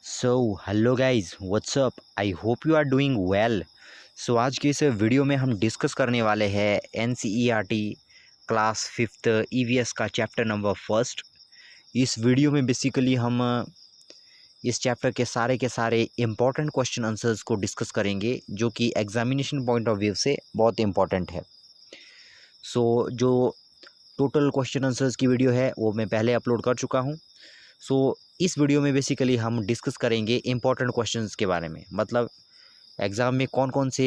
So hello guys what's up, I hope you are doing well. So आज के इस video में हम डिस्कस करने वाले हैं एनसीईआरटी क्लास फिफ्थ ईवीएस का चैप्टर नंबर फर्स्ट। इस वीडियो में बेसिकली हम इस चैप्टर के सारे इम्पॉर्टेंट क्वेश्चन आंसर्स को डिस्कस करेंगे जो कि एग्जामिनेशन पॉइंट ऑफ व्यू से बहुत इंपॉर्टेंट है। सो जो टोटल क्वेश्चन आंसर्स की वीडियो है वो मैं पहले अपलोड कर चुका हूँ। सो इस वीडियो में बेसिकली हम डिस्कस करेंगे इंपॉर्टेंट क्वेश्चंस के बारे में, मतलब एग्ज़ाम में कौन कौन से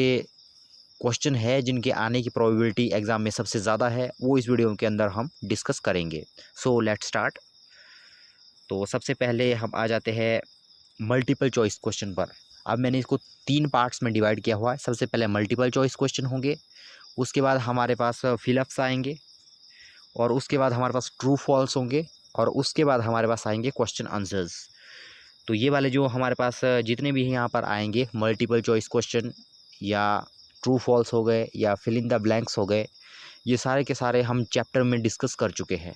क्वेश्चन है जिनके आने की प्रोबेबिलिटी एग्ज़ाम में सबसे ज़्यादा है, वो इस वीडियो के अंदर हम डिस्कस करेंगे। So let's start. तो सबसे पहले हम आ जाते हैं मल्टीपल चॉइस क्वेश्चन पर। अब मैंने इसको 3 पार्ट्स में डिवाइड किया हुआ है। सबसे पहले मल्टीपल चॉइस क्वेश्चन होंगे, उसके बाद हमारे पास फिलअप्स आएंगे, और उसके बाद हमारे पास ट्रू फॉल्स होंगे, और उसके बाद हमारे पास आएंगे क्वेश्चन आंसर्स। तो ये वाले जो हमारे पास जितने भी यहाँ पर आएंगे मल्टीपल चॉइस क्वेश्चन या ट्रू फॉल्स हो गए या फिल इन द ब्लैंक्स हो गए, ये सारे के सारे हम चैप्टर में डिस्कस कर चुके हैं।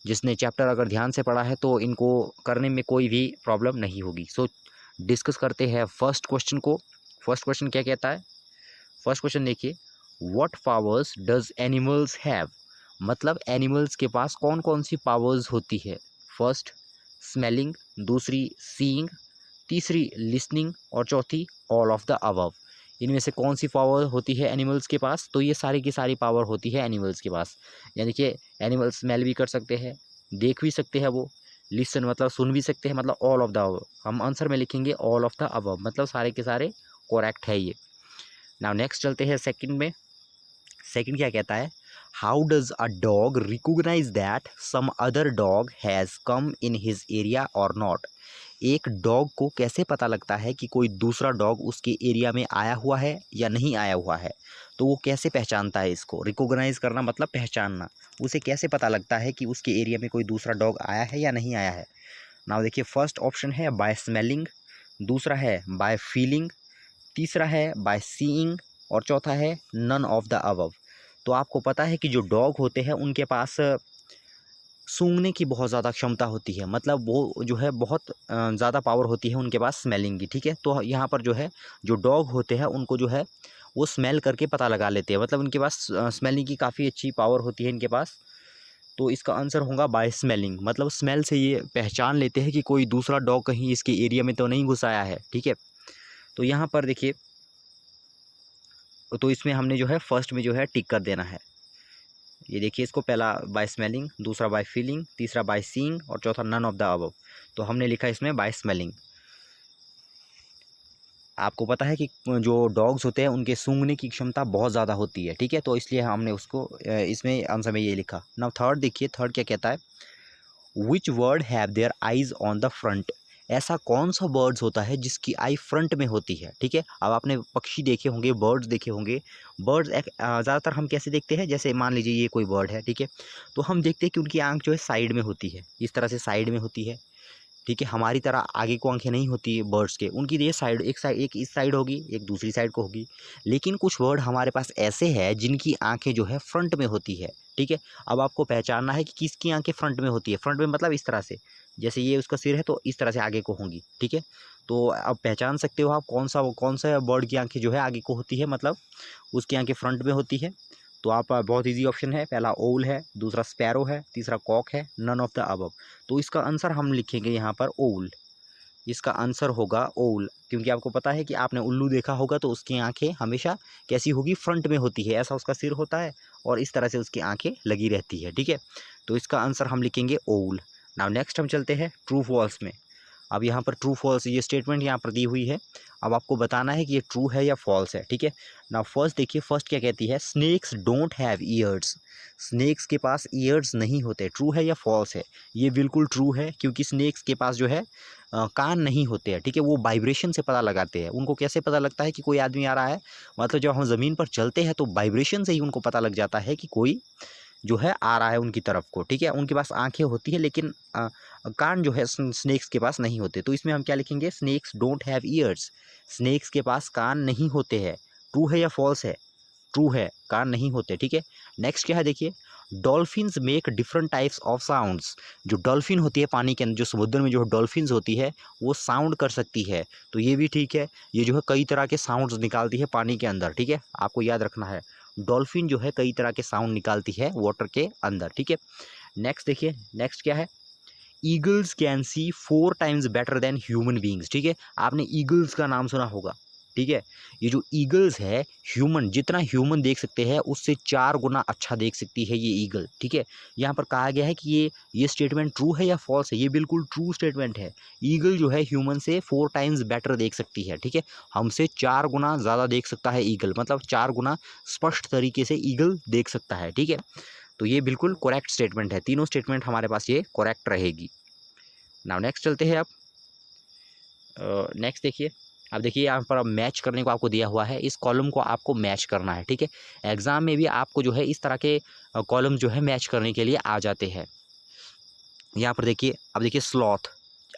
जिसने चैप्टर अगर ध्यान से पढ़ा है तो इनको करने में कोई भी प्रॉब्लम नहीं होगी। सो डिस्कस करते हैं फर्स्ट क्वेश्चन को। फर्स्ट क्वेश्चन क्या कहता है? फर्स्ट क्वेश्चन देखिए, what powers does animals have? मतलब एनिमल्स के पास कौन कौन सी पावर्स होती है? फर्स्ट स्मेलिंग, दूसरी सीइंग, तीसरी लिसनिंग, और चौथी ऑल ऑफ द अबव। इनमें से कौन सी पावर होती है एनिमल्स के पास? तो ये सारी की सारी पावर होती है एनिमल्स के पास। यानी कि एनिमल स्मेल भी कर सकते हैं, देख भी सकते हैं, वो लिसन मतलब सुन भी सकते हैं, मतलब ऑल ऑफ द अबव। हम आंसर में लिखेंगे ऑल ऑफ द अबव, मतलब सारे के सारे करेक्ट है ये। नाउ नेक्स्ट चलते हैं सेकंड में। सेकंड क्या कहता है? How does a dog recognise that some other dog has come in his area और नॉट? एक डॉग को कैसे पता लगता है कि कोई दूसरा डॉग उसके एरिया में आया हुआ है या नहीं आया हुआ है? तो वो कैसे पहचानता है इसको? रिकोगनाइज करना मतलब पहचानना। उसे कैसे पता लगता है कि उसके एरिया में कोई दूसरा डॉग आया है या नहीं आया है? नाउ देखिए, फर्स्ट ऑप्शन है बाय स्मेलिंग, दूसरा है बाय फीलिंग, तीसरा है बाय सीइंग, और चौथा है नन ऑफ द अबव। तो आपको पता है कि जो डॉग होते हैं उनके पास सूंघने की बहुत ज़्यादा क्षमता होती है, मतलब वो जो है बहुत ज़्यादा पावर होती है उनके पास स्मेलिंग की। ठीक है, तो यहाँ पर जो है जो डॉग होते हैं उनको जो है वो स्मेल करके पता लगा लेते हैं, मतलब उनके पास स्मेलिंग की काफ़ी अच्छी पावर होती है इनके पास। तो इसका आंसर होगा बाय स्मेलिंग, मतलब स्मेल से ये पहचान लेते हैं कि कोई दूसरा डॉग कहीं इसके एरिया में तो नहीं घुस आया है। ठीक है, तो यहाँ पर देखिए, तो इसमें हमने जो है फर्स्ट में जो है टिक कर देना है। ये देखिए, इसको पहला बाय स्मेलिंग, दूसरा बाय फीलिंग, तीसरा बाय सीइंग, और चौथा नन ऑफ द अबव। तो हमने लिखा इसमें बाय स्मेलिंग। आपको पता है कि जो डॉग्स होते हैं उनके सूंघने की क्षमता बहुत ज़्यादा होती है। ठीक है, तो इसलिए हमने उसको इसमें आंसर में ये लिखा। नाउ थर्ड देखिए, थर्ड क्या कहता है? Which word have their eyes on the front? ऐसा कौन सा बर्ड्स होता है जिसकी आई फ्रंट में होती है? ठीक है, अब आपने पक्षी देखे होंगे, बर्ड्स देखे होंगे। बर्ड्स ज़्यादातर हम कैसे देखते हैं? जैसे मान लीजिए ये कोई बर्ड है, ठीक है, तो हम देखते हैं कि उनकी आंख जो है साइड में होती है, इस तरह से साइड में होती है। ठीक है, हमारी तरह आगे को आंखें नहीं होती है बर्ड्स के, उनकी ये साइड, एक इस साइड होगी, एक दूसरी साइड को होगी। लेकिन कुछ बर्ड हमारे पास ऐसे हैं जिनकी आंखें जो है फ्रंट में होती है। ठीक है, अब आपको पहचानना है कि किसकी आंखें फ्रंट में होती है। फ्रंट में मतलब इस तरह से, जैसे ये उसका सिर है तो इस तरह से आगे को होंगी। ठीक है, तो अब पहचान सकते हो आप कौन सा बर्ड की आंखें जो है आगे को होती है, मतलब उसकी आंखें फ्रंट में होती है। तो आप बहुत इजी ऑप्शन है, पहला ओल है, दूसरा स्पैरो है, तीसरा कॉक है, नन ऑफ द अबव। तो इसका आंसर हम लिखेंगे यहाँ पर ओल। इसका आंसर होगा ओल, क्योंकि आपको पता है कि आपने उल्लू देखा होगा तो उसकी आंखें हमेशा कैसी होगी? फ्रंट में होती है, ऐसा उसका सिर होता है और इस तरह से उसकी आंखें लगी रहती है। ठीक है, तो इसका आंसर हम लिखेंगे ओल। नाउ नेक्स्ट हम चलते हैं ट्रू फॉल्स में। अब यहाँ पर ट्रू फॉल्स ये स्टेटमेंट यहाँ पर दी हुई है, अब आपको बताना है कि ये ट्रू है या फॉल्स है। ठीक है, नाउ फर्स्ट देखिए, फर्स्ट क्या कहती है? Snakes don't have ears. Snakes के पास ईयर्स नहीं होते। ट्रू है या फॉल्स है? ये बिल्कुल ट्रू है, क्योंकि स्नेक्स के पास जो है कान नहीं होते हैं। ठीक है, वो वाइब्रेशन से पता लगाते हैं। उनको कैसे पता लगता है कि कोई आदमी आ रहा है? मतलब जब हम ज़मीन पर चलते हैं तो वाइब्रेशन से ही उनको पता लग जाता है कि कोई जो है आ रहा है उनकी तरफ को। ठीक है, उनके पास आंखें होती है लेकिन कान जो है स्नेक्स के पास नहीं होते। तो इसमें हम क्या लिखेंगे? Snakes don't have ears. Snakes के पास कान नहीं होते हैं। ट्रू है या फॉल्स है? ट्रू है, कान नहीं होते। ठीक है, नेक्स्ट क्या है देखिए, dolphins make different types of sounds. जो डॉल्फिन होती है पानी के अंदर, जो समुद्र में जो डॉल्फिन्स होती है वो साउंड कर सकती है, तो ये भी ठीक है। ये जो है कई तरह के साउंड्स निकालती है पानी के अंदर, ठीक है, आपको याद रखना है। डॉल्फिन जो है कई तरह के साउंड निकालती है वाटर के अंदर, ठीक है। नेक्स्ट देखिए, नेक्स्ट क्या है, eagles can see 4 times better than human beings, ठीक है। आपने ईगल्स का नाम सुना होगा, ठीक है। ये जो ईगल्स है, ह्यूमन जितना ह्यूमन देख सकते हैं उससे 4 गुना अच्छा देख सकती है ये ईगल, ठीक है। यहाँ पर कहा गया है कि ये स्टेटमेंट ट्रू है या फॉल्स है। ये बिल्कुल ट्रू स्टेटमेंट है। ईगल जो है ह्यूमन से 4 टाइम्स बेटर देख सकती है, ठीक है। हमसे 4 गुना ज़्यादा देख सकता है ईगल, मतलब 4 गुना स्पष्ट तरीके से ईगल देख सकता है, ठीक है। तो ये बिल्कुल करेक्ट स्टेटमेंट है। तीनों स्टेटमेंट हमारे पास ये करेक्ट रहेगी। नाउ नेक्स्ट चलते हैं। आप नेक्स्ट देखिए, अब देखिए यहाँ पर अब मैच करने को आपको दिया हुआ है, इस कॉलम को आपको मैच करना है, ठीक है। एग्जाम में भी आपको जो है इस तरह के कॉलम जो है मैच करने के लिए आ जाते हैं। यहाँ पर देखिए, अब देखिए स्लॉथ,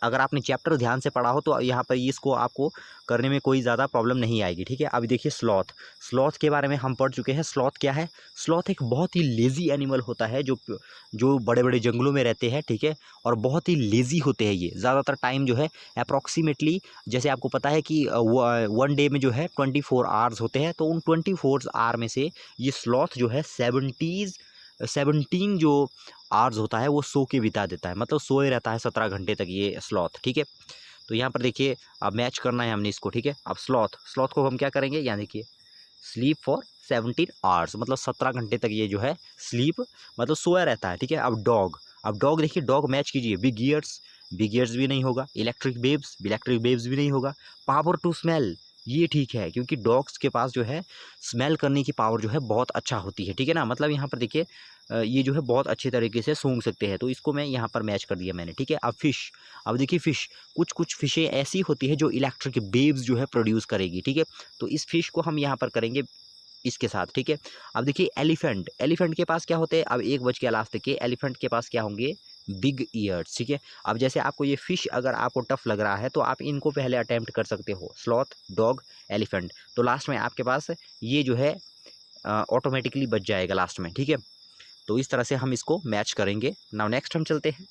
अगर आपने चैप्टर ध्यान से पढ़ा हो तो यहाँ पर इसको आपको करने में कोई ज़्यादा प्रॉब्लम नहीं आएगी, ठीक है। अब देखिए स्लॉथ, स्लॉथ के बारे में हम पढ़ चुके हैं। स्लॉथ क्या है? स्लॉथ एक बहुत ही लेज़ी एनिमल होता है जो बड़े बड़े जंगलों में रहते हैं, ठीक है, और बहुत ही लेज़ी होते हैं। ये ज़्यादातर टाइम जो है अप्रॉक्सीमेटली, जैसे आपको पता है कि 1 डे में जो है 24 आवर्स होते हैं, तो उन 24 आवर में से ये स्लॉथ जो है 17 जो आवर्स होता है वो सो के बिता देता है, मतलब सोए रहता है 17 घंटे तक ये स्लॉथ, ठीक है। तो यहाँ पर देखिए अब मैच करना है हमने इसको, ठीक है। अब स्लॉथ को हम क्या करेंगे, यहाँ देखिए स्लीप फॉर 17 आवर्स, मतलब 17 घंटे तक ये जो है स्लीप मतलब सोया रहता है, ठीक है। अब डॉग देखिए, डॉग मैच कीजिए, बिग ईयर्स भी नहीं होगा, इलेक्ट्रिक बेब्स भी नहीं होगा, पावर टू स्मेल, ये ठीक है, क्योंकि डॉग्स के पास जो है स्मेल करने की पावर जो है बहुत अच्छा होती है, ठीक है ना। मतलब यहाँ पर देखिए ये जो है बहुत अच्छे तरीके से सूंघ सकते हैं, तो इसको मैं यहाँ पर मैच कर दिया मैंने, ठीक है। अब देखिए फिश, कुछ फिशें ऐसी होती है जो इलेक्ट्रिक वेव्स जो है प्रोड्यूस करेगी, ठीक है। तो इस फिश को हम यहाँ पर करेंगे इसके साथ, ठीक है। अब देखिए एलिफेंट के पास क्या होते हैं, अब 1 बज के लास्ट के एलिफेंट के पास क्या होंगे, बिग ईयर्स, ठीक है। अब जैसे आपको ये फिश अगर आपको टफ लग रहा है तो आप इनको पहले अटेम्प्ट कर सकते हो, स्लॉथ, डॉग, एलिफेंट, तो लास्ट में आपके पास ये जो है ऑटोमेटिकली बच जाएगा लास्ट में, ठीक है। तो इस तरह से हम इसको मैच करेंगे। नाउ नेक्स्ट हम चलते हैं।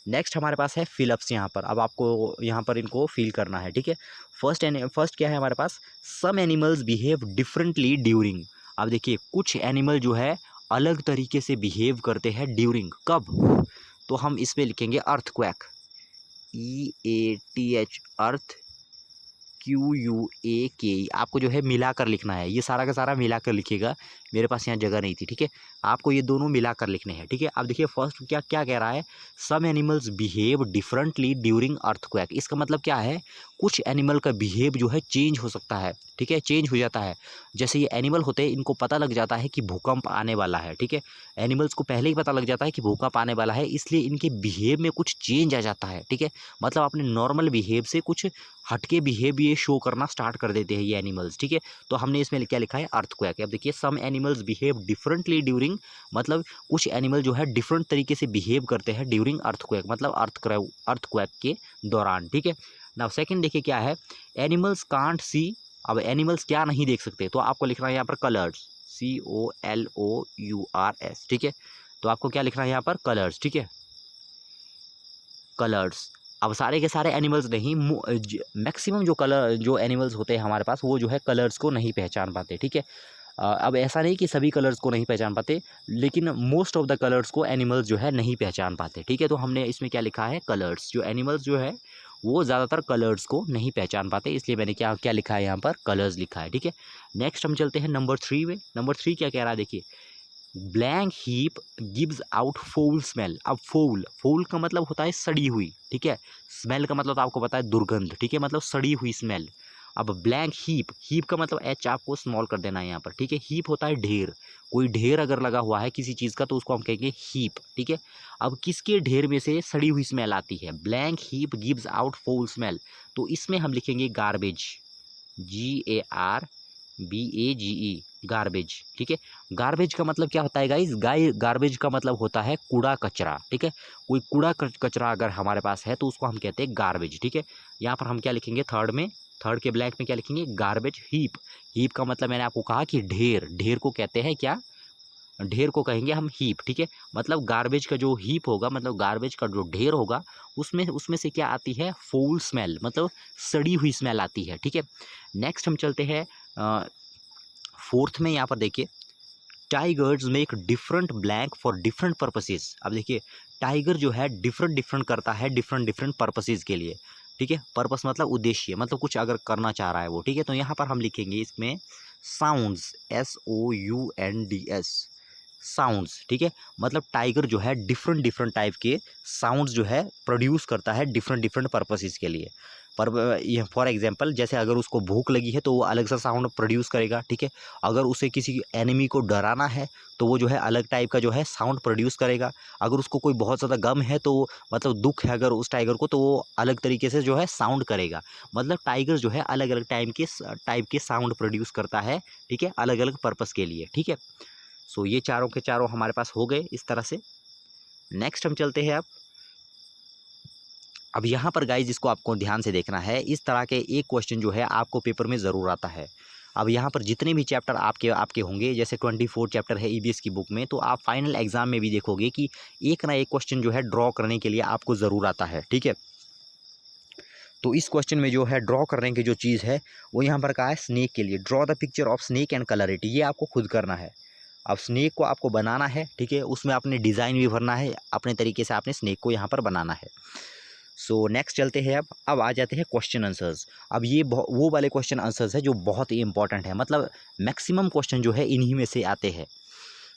नेक्स्ट हमारे पास है फिलअप्स। यहाँ पर अब आपको यहाँ पर इनको फील करना है, ठीक है। फर्स्ट क्या है हमारे पास, some animals behave differently during. अब देखिए कुछ एनिमल जो है अलग तरीके से बिहेव करते हैं ड्यूरिंग, कब, तो हम इसमें लिखेंगे अर्थक्वेक, EATH, अर्थ, QUAK, आपको जो है मिलाकर लिखना है, ये सारा का सारा मिलाकर लिखिएगा, मेरे पास यहाँ जगह नहीं थी, ठीक है। आपको ये दोनों मिलाकर लिखने हैं, ठीक है। अब देखिए फर्स्ट क्या क्या कह रहा है, some animals behave differently during earthquake. इसका मतलब क्या है, कुछ एनिमल का बिहेव जो है चेंज हो सकता है, ठीक है, चेंज हो जाता है। जैसे ये एनिमल होते हैं, इनको पता लग जाता है कि भूकंप आने वाला है, ठीक है। एनिमल्स को पहले ही पता लग जाता है कि भूकंप आने वाला है, इसलिए इनके बिहेव में कुछ चेंज आ जाता है, ठीक है। मतलब अपने नॉर्मल बिहेव से कुछ हटके बिहेव ये शो करना स्टार्ट कर देते हैं ये एनिमल्स, ठीक है। तो हमने इसमें क्या लिखा है, अर्थक्वेक। अब देखिए some animals behave differently during, मतलब कुछ एनिमल जो है डिफरेंट तरीके से बिहेव करते हैं ड्यूरिंग अर्थक्वेक, मतलब अर्थक्वेक के दौरान, ठीक है। नाउ सेकंड देखिए क्या है, एनिमल्स कांट सी। अब एनिमल्स क्या नहीं देख सकते, तो आपको लिखना है यहाँ पर कलर्स, COLOURS, ठीक है। तो आपको क्या लिखना है यहाँ पर, कलर्स, ठीक है, कलर्स। अब सारे के सारे एनिमल्स नहीं, मैक्सिमम जो एनिमल्स होते हैं हमारे पास वो जो है कलर्स को नहीं पहचान पाते, ठीक है। अब ऐसा नहीं कि सभी कलर्स को नहीं पहचान पाते, लेकिन मोस्ट ऑफ द कलर्स को एनिमल्स जो है नहीं पहचान पाते, ठीक है। तो हमने इसमें क्या लिखा है, कलर्स। जो एनिमल्स जो है वो ज़्यादातर कलर्स को नहीं पहचान पाते, इसलिए मैंने क्या क्या लिखा है यहाँ पर, कलर्स लिखा है, ठीक है। नेक्स्ट हम चलते हैं नंबर 3 में। नंबर 3 क्या कह रहा है, देखिए blank heap gives out foul smell. अब फोul का मतलब होता है सड़ी हुई, ठीक है। स्मेल का मतलब तो आपको पता है दुर्गंध, ठीक है, मतलब सड़ी हुई स्मेल। अब ब्लैंक हीप का मतलब H आपको स्मॉल कर देना है यहाँ पर, ठीक है। हीप होता है ढेर, कोई ढेर अगर लगा हुआ है किसी चीज़ का तो उसको हम कहेंगे हीप, ठीक है। अब किसके ढेर में से सड़ी हुई स्मेल आती है, blank heap gives out foul smell, तो इसमें हम लिखेंगे गार्बेज, GARBAGE, गार्बेज, ठीक है। गार्बेज का मतलब क्या होता है गाइस, गार्बेज का मतलब होता है कूड़ा कचरा, ठीक है। कोई कूड़ा कचरा अगर हमारे पास है तो उसको हम कहते हैं गार्बेज, ठीक है। यहाँ पर हम क्या लिखेंगे, थर्ड के ब्लैंक में क्या लिखेंगे, गार्बेज। हीप का मतलब मैंने आपको कहा कि ढेर को कहते हैं क्या, ढेर को कहेंगे हम हीप, ठीक है। मतलब गार्बेज का जो हीप होगा, मतलब गार्बेज का जो ढेर होगा, उसमें से क्या आती है, फाउल स्मेल, मतलब सड़ी हुई स्मेल आती है, ठीक है। नेक्स्ट हम चलते हैं फोर्थ में। यहाँ पर देखिए, tigers make different blank for different purposes. अब देखिए, टाइगर जो है डिफरेंट डिफरेंट करता है डिफरेंट डिफरेंट पर्पसेस के लिए, ठीक है। पर्पस मतलब उद्देश्य, मतलब कुछ अगर करना चाह रहा है वो, ठीक है। तो यहाँ पर हम लिखेंगे इसमें साउंड्स, SOUNDS, साउंड्स, ठीक है। मतलब टाइगर जो है डिफरेंट डिफरेंट टाइप के साउंड्स जो है प्रोड्यूस करता है डिफरेंट डिफरेंट पर्पसेस के लिए। पर ये फॉर एग्जांपल, जैसे अगर उसको भूख लगी है तो वो अलग सा साउंड प्रोड्यूस करेगा, ठीक है। अगर उसे किसी एनिमी को डराना है तो वो जो है अलग टाइप का जो है साउंड प्रोड्यूस करेगा। अगर उसको कोई बहुत ज़्यादा गम है, तो मतलब दुख है अगर उस टाइगर को, तो वो अलग तरीके से जो है साउंड करेगा। मतलब टाइगर जो है अलग अलग टाइप के साउंड प्रोड्यूस करता है, ठीक है, अलग अलग पर्पस के लिए, ठीक है। सो ये चारों के चारों हमारे पास हो गए इस तरह से। नेक्स्ट हम चलते हैं अब यहाँ पर गाइज, इसको आपको ध्यान से देखना है। इस तरह के एक क्वेश्चन जो है आपको पेपर में ज़रूर आता है। अब यहाँ पर जितने भी चैप्टर आपके आपके होंगे, जैसे 24 चैप्टर है EVS की बुक में, तो आप फाइनल एग्जाम में भी देखोगे कि एक ना एक क्वेश्चन जो है ड्रॉ करने के लिए आपको ज़रूर आता है, ठीक है। तो इस क्वेश्चन में जो है ड्रॉ करने की जो चीज़ है वो यहाँ पर कहा है स्नेक के लिए, draw the picture of snake and colour it. ये आपको खुद करना है। अब स्नेक को आपको बनाना है, ठीक है, उसमें आपने डिज़ाइन भी भरना है, अपने तरीके से आपने स्नेक को यहाँ पर बनाना है। सो नेक्स्ट चलते हैं। अब आ जाते हैं क्वेश्चन आंसर्स। अब ये वो वाले क्वेश्चन आंसर्स है जो बहुत ही इंपॉर्टेंट है, मतलब मैक्सिमम क्वेश्चन जो है इन्हीं में से आते हैं।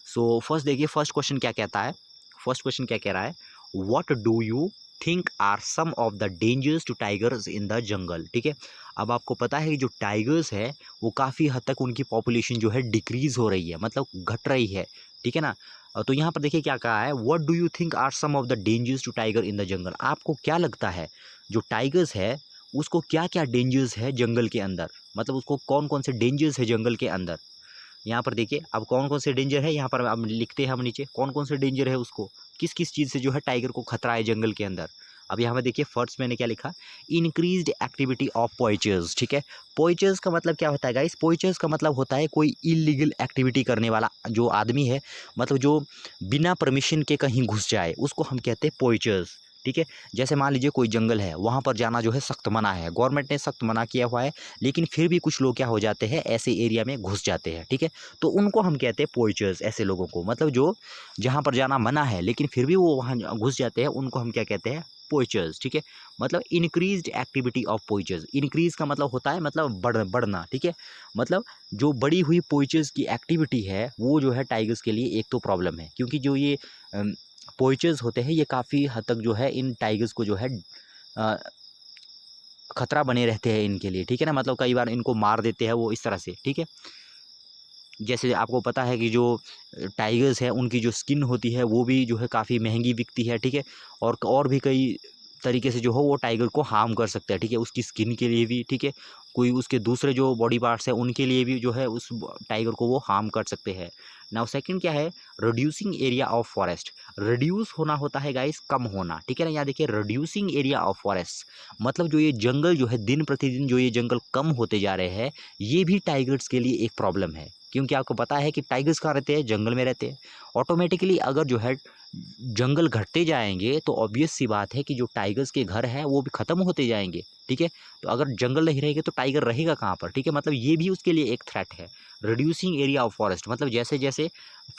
सो फर्स्ट देखिए, फर्स्ट क्वेश्चन क्या कहता है, फर्स्ट क्वेश्चन क्या कह रहा है, what do you think are some of the dangers to tigers in the jungle, ठीक है। अब आपको पता है कि जो टाइगर्स है वो काफ़ी हद तक उनकी पॉपुलेशन जो है डिक्रीज हो रही है, मतलब घट रही है, ठीक है ना। तो यहाँ पर देखिए क्या कहा है, what do you think are some of the dangers to tiger in the jungle. आपको क्या लगता है जो टाइगर्स है उसको क्या क्या डेंजर्स है जंगल के अंदर, मतलब उसको कौन कौन से डेंजर्स है जंगल के अंदर। यहाँ पर देखिए, अब कौन कौन से डेंजर है यहाँ पर अब लिखते हैं हम नीचे, कौन कौन से डेंजर है उसको, किस किस चीज़ से जो है टाइगर को खतरा है जंगल के अंदर। अब यहाँ पर देखिए फर्स्ट मैंने क्या लिखा, इंक्रीज्ड एक्टिविटी ऑफ पोइचर्स, ठीक है। पोइचर्स का मतलब क्या होता है गाइस, पोइचर्स का मतलब होता है कोई इलीगल एक्टिविटी करने वाला जो आदमी है, मतलब जो बिना परमिशन के कहीं घुस जाए, उसको हम कहते हैं पोइचर्स, ठीक है। जैसे मान लीजिए कोई जंगल है, वहाँ पर जाना जो है सख्त मना है, गवर्नमेंट ने सख्त मना किया हुआ है, लेकिन फिर भी कुछ लोग क्या हो जाते हैं, ऐसे एरिया में घुस जाते हैं, ठीक है। तो उनको हम कहते हैं पोइचर्स। ऐसे लोगों को, मतलब जो जहाँ पर जाना मना है लेकिन फिर भी वो वहाँ घुस जाते हैं, उनको हम क्या कहते हैं, पोइचर्स, ठीक है। मतलब इंक्रीज्ड एक्टिविटी ऑफ पोइचर्स। इंक्रीज का मतलब होता है मतलब बढ़ना, ठीक है। मतलब जो बड़ी हुई पोइचर्स की एक्टिविटी है वो जो है टाइगर्स के लिए एक तो प्रॉब्लम है, क्योंकि जो ये पोइचर्स होते हैं ये काफ़ी हद तक जो है इन टाइगर्स को जो है खतरा बने रहते हैं इनके लिए, ठीक है ना। मतलब कई बार इनको मार देते हैं वो, इस तरह से, ठीक है। जैसे आपको पता है कि जो टाइगर्स है उनकी जो स्किन होती है वो भी जो है काफ़ी महंगी बिकती है, ठीक है। और भी कई तरीके से जो हो वो टाइगर को हार्म कर सकता है, ठीक है, उसकी स्किन के लिए भी, ठीक है। कोई उसके दूसरे जो बॉडी पार्ट्स हैं उनके लिए भी जो है उस टाइगर को वो हार्म कर सकते हैं। नाउ सेकंड क्या है, reducing area of forest. Reduce होना होता है गाइस कम होना, ठीक है ना। यहाँ देखिए, रिड्यूसिंग एरिया ऑफ फॉरेस्ट मतलब जो ये जंगल जो है दिन प्रतिदिन जो ये जंगल कम होते जा रहे हैं, ये भी टाइगर्स के लिए एक प्रॉब्लम है, क्योंकि आपको पता है कि टाइगर्स कहाँ रहते हैं, जंगल में रहते हैं। ऑटोमेटिकली अगर जो है जंगल घटते जाएंगे तो ऑब्वियस सी बात है कि जो टाइगर्स के घर हैं वो भी ख़त्म होते जाएंगे, ठीक है। तो अगर जंगल नहीं रहेंगे तो टाइगर रहेगा कहाँ पर, ठीक है। मतलब ये भी उसके लिए एक थ्रेट है। रिड्यूसिंग एरिया ऑफ फॉरेस्ट मतलब जैसे जैसे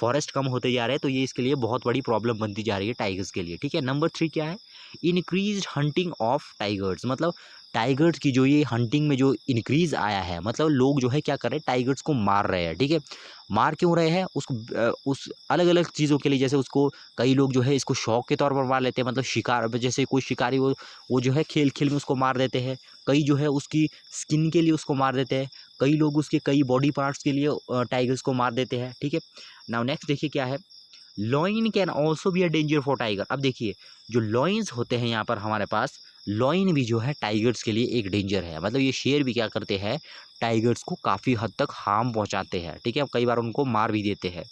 फॉरेस्ट कम होते जा रहे हैं तो ये इसके लिए बहुत बड़ी प्रॉब्लम बनती जा रही है टाइगर्स के लिए, ठीक है। नंबर 3 क्या है, इंक्रीज हंटिंग ऑफ टाइगर्स। मतलब टाइगर्स की जो ये हंटिंग में जो इंक्रीज़ आया है, मतलब लोग जो है क्या कर रहे हैं, टाइगर्स को मार रहे हैं, ठीक है। मार क्यों रहे हैं उसको, उस अलग अलग चीज़ों के लिए, जैसे उसको कई लोग जो है इसको शौक के तौर पर मार लेते हैं, मतलब शिकार, जैसे कोई शिकारी वो जो है खेल खेल में उसको मार देते हैं। कई जो है उसकी स्किन के लिए उसको मार देते हैं, कई लोग उसके कई बॉडी पार्ट्स के लिए टाइगर्स को मार देते हैं, ठीक है। नाउ नेक्स्ट देखिए क्या है, lion can also be a danger for tiger. अब देखिए जो लॉइन्स होते हैं यहाँ पर हमारे पास, लॉइन भी जो है टाइगर्स के लिए एक डेंजर है। मतलब ये शेर भी क्या करते हैं, टाइगर्स को काफ़ी हद तक हार्म पहुँचाते हैं, ठीक है, कई बार उनको मार भी देते हैं।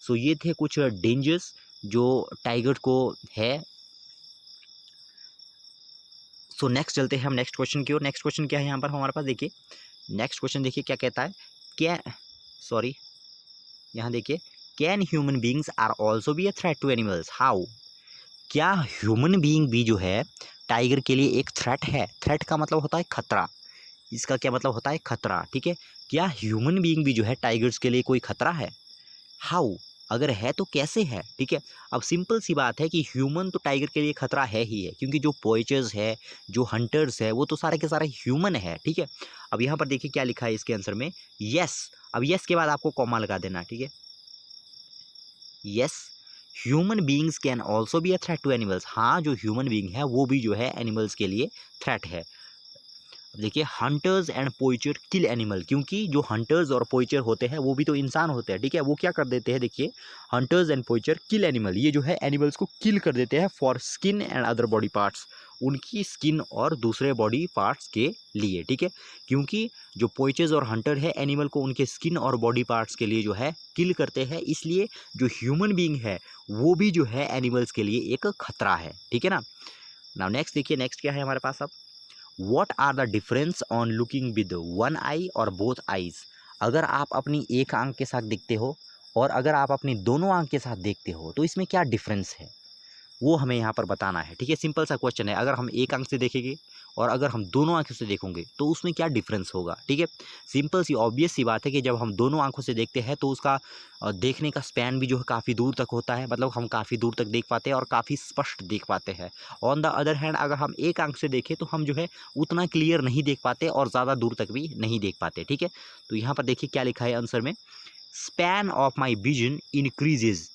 सो ये थे कुछ डेंजर्स जो टाइगर को है। सो नेक्स्ट चलते हैं हम नेक्स्ट क्वेश्चन की ओर। नेक्स्ट क्वेश्चन क्या है यहाँ पर हमारे पास, देखिए नेक्स्ट क्वेश्चन देखिए क्या कहता है, क्या, सॉरी यहाँ देखिए, can human beings are also be a threat to animals, how? क्या ह्यूमन बीइंग भी जो है टाइगर के लिए एक थ्रेट है? थ्रेट का मतलब होता है खतरा, इसका क्या मतलब होता है? खतरा, ठीक है। क्या ह्यूमन बीइंग भी जो है टाइगर्स के लिए कोई खतरा है? हाउ? अगर है तो कैसे है, ठीक है। अब सिंपल सी बात है कि ह्यूमन तो टाइगर के लिए खतरा है ही है, क्योंकि जो पोएचर्स है, जो हंटर्स है, वो तो सारे के सारे ह्यूमन है, ठीक है। अब यहाँ पर देखिए क्या लिखा है इसके आंसर में, यस। अब यस के बाद आपको कॉमा लगा देना, ठीक है। Yes, human beings can also be a threat to animals, हाँ जो ह्यूमन बीइंग है वो भी जो है एनिमल्स के लिए थ्रेट है। देखिए हंटर्स एंड पोइचर किल एनिमल, क्योंकि जो हंटर्स और पोइचर होते हैं वो भी तो इंसान होते हैं, ठीक है। वो क्या कर देते हैं, देखिए हंटर्स एंड पोइचर किल एनिमल, ये जो है एनिमल्स को किल कर देते हैं for skin and other body parts, उनकी स्किन और दूसरे बॉडी पार्ट्स के लिए, ठीक है। क्योंकि जो पोइचर्स और हंटर है एनिमल को उनके स्किन और बॉडी पार्ट्स के लिए जो है किल करते हैं, इसलिए जो ह्यूमन बीइंग है वो भी जो है एनिमल्स के लिए एक खतरा है, ठीक है ना। नाउ नेक्स्ट देखिए, नेक्स्ट क्या है हमारे पास अब, what are the difference on looking with one eye और बोथ आईज? अगर आप अपनी एक आंख के साथ देखते हो और अगर आप अपनी दोनों आंख के साथ देखते हो तो इसमें क्या डिफरेंस है, वो हमें यहाँ पर बताना है, ठीक है। सिंपल सा क्वेश्चन है, अगर हम एक आंख से देखेंगे और अगर हम दोनों आंखों से देखेंगे तो उसमें क्या डिफरेंस होगा, ठीक है। सिंपल सी ऑब्वियस सी बात है कि जब हम दोनों आंखों से देखते हैं तो उसका देखने का स्पैन भी जो है काफ़ी दूर तक होता है, मतलब हम काफ़ी दूर तक देख पाते हैं और काफ़ी स्पष्ट देख पाते हैं। ऑन द अदर हैंड अगर हम एक आंख से देखें तो हम जो है उतना क्लियर नहीं देख पाते और ज़्यादा दूर तक भी नहीं देख पाते, ठीक है। तो यहाँ पर देखिए क्या लिखा है आंसर में, span of my vision increases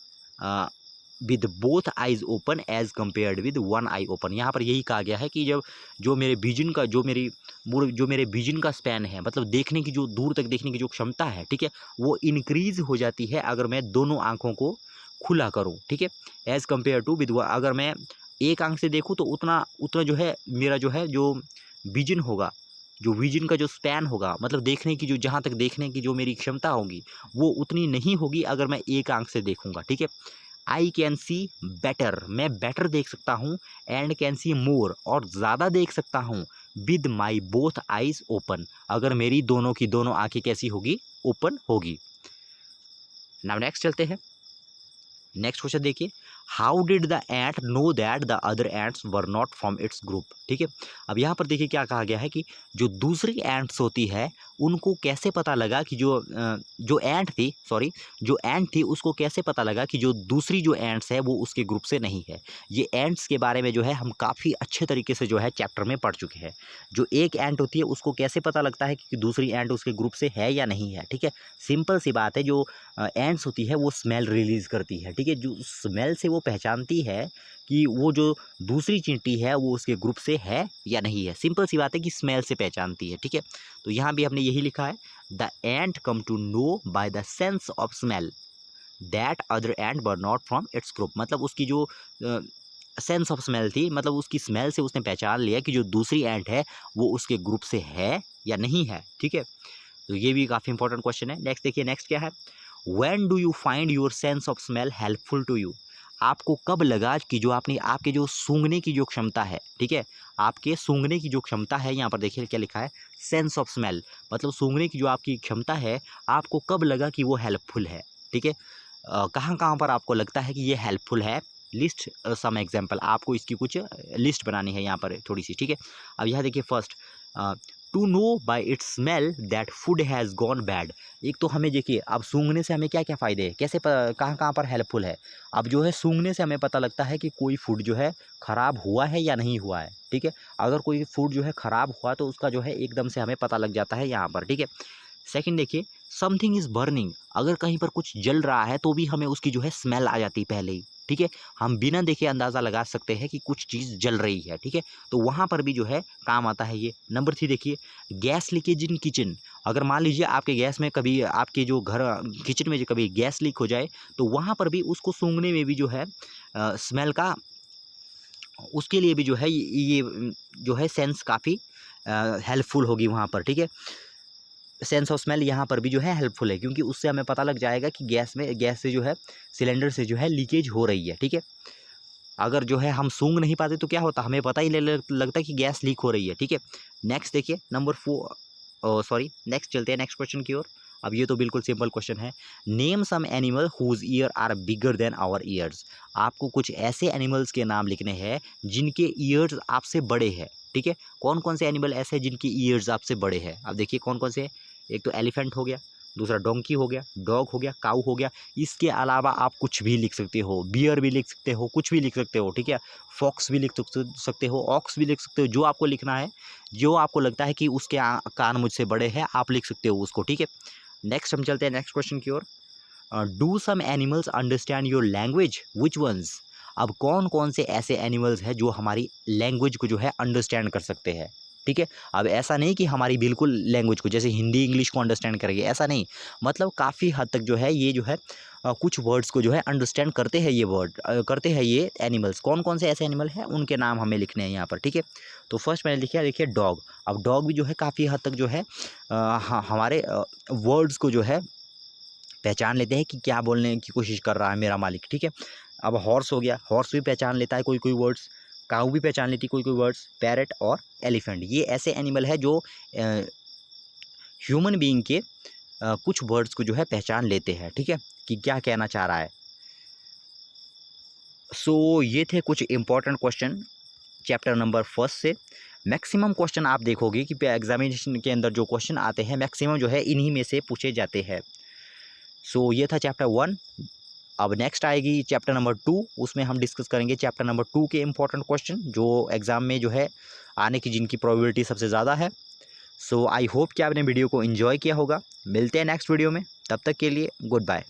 with both eyes open as compared with one eye open. यहाँ पर यही कहा गया है कि जब जो मेरे विजन का जो मेरे विजन का स्पैन है, मतलब देखने की जो दूर तक देखने की जो क्षमता है, ठीक है, वो इंक्रीज हो जाती है अगर मैं दोनों आंखों को खुला करूँ, ठीक है, एज कम्पेयर टू विद। अगर मैं एक आंख से देखूँ तो उतना उतना जो है मेरा जो विजन होगा, जो विजन का जो स्पैन होगा, मतलब देखने की जो जहाँ तक देखने की जो मेरी क्षमता होगी वो उतनी नहीं होगी अगर मैं एक आंख से देखूंगा, ठीक है। आई कैन सी बेटर, मैं बेटर देख सकता हूँ, एंड कैन सी मोर, और ज़्यादा देख सकता हूँ, with my both eyes open, अगर मेरी दोनों की दोनों आंखें कैसी होगी, ओपन होगी। नाउ नेक्स्ट चलते हैं, नेक्स्ट क्वेश्चन देखिए, how did the ant know that the other ants were not from its group, ठीक है। अब यहाँ पर देखिए क्या कहा गया है कि जो दूसरी एंट्स होती है उनको कैसे पता लगा कि जो एंट थी उसको कैसे पता लगा कि जो दूसरी जो एंट्स है वो उसके ग्रुप से नहीं है। ये एंट्स के बारे में जो है हम काफ़ी अच्छे तरीके से जो है चैप्टर में पढ़ चुके हैं। जो एक एंट होती है उसको कैसे पता लगता है कि दूसरी एंट उसके ग्रुप से है या नहीं है, ठीक है। सिंपल सी बात है, जो एंट्स होती है वो स्मेल रिलीज़ करती है, ठीक है। जो स्मेल से वो पहचानती है कि वो जो दूसरी चींटी है वो उसके ग्रुप से है या नहीं है। सिंपल सी बात है कि स्मेल से पहचानती है, ठीक है। तो यहाँ भी हमने यही लिखा है, the ant come to know by the sense of smell that other ant were not from its group, मतलब उसकी जो सेंस ऑफ स्मेल थी, मतलब उसकी स्मेल से उसने पहचान लिया कि जो दूसरी एंट है वो उसके ग्रुप से है या नहीं है, ठीक है। तो ये भी काफ़ी इंपॉर्टेंट क्वेश्चन है। नेक्स्ट देखिए, नेक्स्ट क्या है, when do you find your sense of smell helpful to you? आपको कब लगा कि जो आपके जो सूंघने की जो क्षमता है, ठीक है, आपके सूंघने की जो क्षमता है, यहाँ पर देखिए क्या लिखा है, सेंस ऑफ स्मेल, मतलब सूंघने की जो आपकी क्षमता है, आपको कब लगा कि वो हेल्पफुल है, ठीक है। कहाँ कहाँ पर आपको लगता है कि ये हेल्पफुल है, लिस्ट सम एग्जाम्पल, आपको इसकी कुछ लिस्ट बनानी है यहाँ पर थोड़ी सी, ठीक है। अब यहाँ देखिए first, to know by its smell that food has gone bad. एक तो हमें देखिए, अब सूंघने से हमें क्या क्या फ़ायदे हैं, कैसे कहाँ कहाँ पर हेल्पफुल है। अब जो है सूंघने से हमें पता लगता है कि कोई फूड जो है ख़राब हुआ है या नहीं हुआ है, ठीक है। अगर कोई फूड जो है ख़राब हुआ तो उसका जो है एकदम से हमें पता लग जाता है यहाँ पर, ठीक है। सेकंड देखिए, समथिंग इज़ बर्निंग, अगर कहीं पर कुछ जल रहा है तो भी हमें उसकी जो है स्मेल आ जाती है पहले ही, ठीक है। हम बिना देखे अंदाज़ा लगा सकते हैं कि कुछ चीज़ जल रही है, ठीक है। तो वहाँ पर भी जो है काम आता है ये। नंबर 3 देखिए, गैस लीकेज इन किचन, अगर मान लीजिए आपके गैस में कभी आपके जो घर किचन में जो कभी गैस लीक हो जाए तो वहाँ पर भी उसको सूंघने में भी जो है स्मेल का, उसके लिए भी जो है ये जो है सेंस काफ़ी हेल्पफुल होगी वहाँ पर, ठीक है। सेंस ऑफ स्मेल यहाँ पर भी जो है हेल्पफुल है, क्योंकि उससे हमें पता लग जाएगा कि गैस से जो है सिलेंडर से जो है लीकेज हो रही है, ठीक है। अगर जो है हम सूंघ नहीं पाते तो क्या होता, हमें पता ही लगता कि गैस लीक हो रही है, ठीक है। नेक्स्ट देखिए, नंबर 4, नेक्स्ट चलते हैं नेक्स्ट क्वेश्चन की ओर। अब ये तो बिल्कुल सिंपल क्वेश्चन है। Name some animal whose ear are bigger than our ears. आपको कुछ ऐसे एनिमल्स के नाम लिखने हैं जिनके ईयर्स आपसे बड़े हैं, ठीक है। कौन कौन से एनिमल ऐसे हैं जिनकी ईयर्स आपसे बड़े हैं? अब देखिए कौन कौन से हैं। एक तो एलिफेंट हो गया, दूसरा डोंकी हो गया, डॉग हो गया, काऊ हो गया। इसके अलावा आप कुछ भी लिख सकते हो, बियर भी लिख सकते हो, कुछ भी लिख सकते हो, ठीक है। फॉक्स भी लिख सकते हो, ऑक्स भी लिख सकते हो, जो आपको लिखना है, जो आपको लगता है कि उसके कान मुझसे बड़े हैं, आप लिख सकते हो उसको, ठीक है। नेक्स्ट हम चलते हैं नेक्स्ट क्वेश्चन की ओर। Do some animals understand your language, which ones. अब कौन कौन से ऐसे एनिमल्स हैं जो हमारी लैंग्वेज को जो है अंडरस्टैंड कर सकते हैं, ठीक है। अब ऐसा नहीं कि हमारी बिल्कुल लैंग्वेज को, जैसे हिंदी इंग्लिश को अंडरस्टैंड करेंगे, ऐसा नहीं। मतलब काफ़ी हद तक जो है ये जो है कुछ वर्ड्स को जो है अंडरस्टैंड करते हैं, ये वर्ड करते हैं ये एनिमल्स। कौन कौन से ऐसे एनिमल हैं उनके नाम हमें लिखने हैं यहाँ पर, ठीक है। तो फर्स्ट मैंने लिखा, देखिए डॉग। अब डॉग भी जो है काफ़ी हद तक जो है हमारे वर्ड्स को जो है पहचान लेते हैं कि क्या बोलने की कोशिश कर रहा है मेरा मालिक, ठीक है। अब हॉर्स हो गया, हॉर्स भी पहचान लेता है कोई कोई वर्ड्स। काऊ भी पहचान लेती कोई कोई वर्ड्स। पैरट और एलिफेंट, ये ऐसे एनिमल है जो ह्यूमन बीइंग के कुछ वर्ड्स को जो है पहचान लेते हैं, ठीक है, कि क्या कहना चाह रहा है। सो ये थे कुछ important question chapter number first से। मैक्सिमम क्वेश्चन आप देखोगे कि एग्जामिनेशन के अंदर जो क्वेश्चन आते हैं मैक्सिमम जो है इन्हीं में से पूछे जाते हैं। सो ये था चैप्टर 1। अब नेक्स्ट आएगी चैप्टर नंबर 2, उसमें हम डिस्कस करेंगे चैप्टर नंबर 2 के इंपॉर्टेंट क्वेश्चन जो एग्ज़ाम में जो है आने की जिनकी प्रोबेबिलिटी सबसे ज़्यादा है। सो आई होप कि आपने वीडियो को एंजॉय किया होगा। मिलते हैं नेक्स्ट वीडियो में, तब तक के लिए गुड बाय।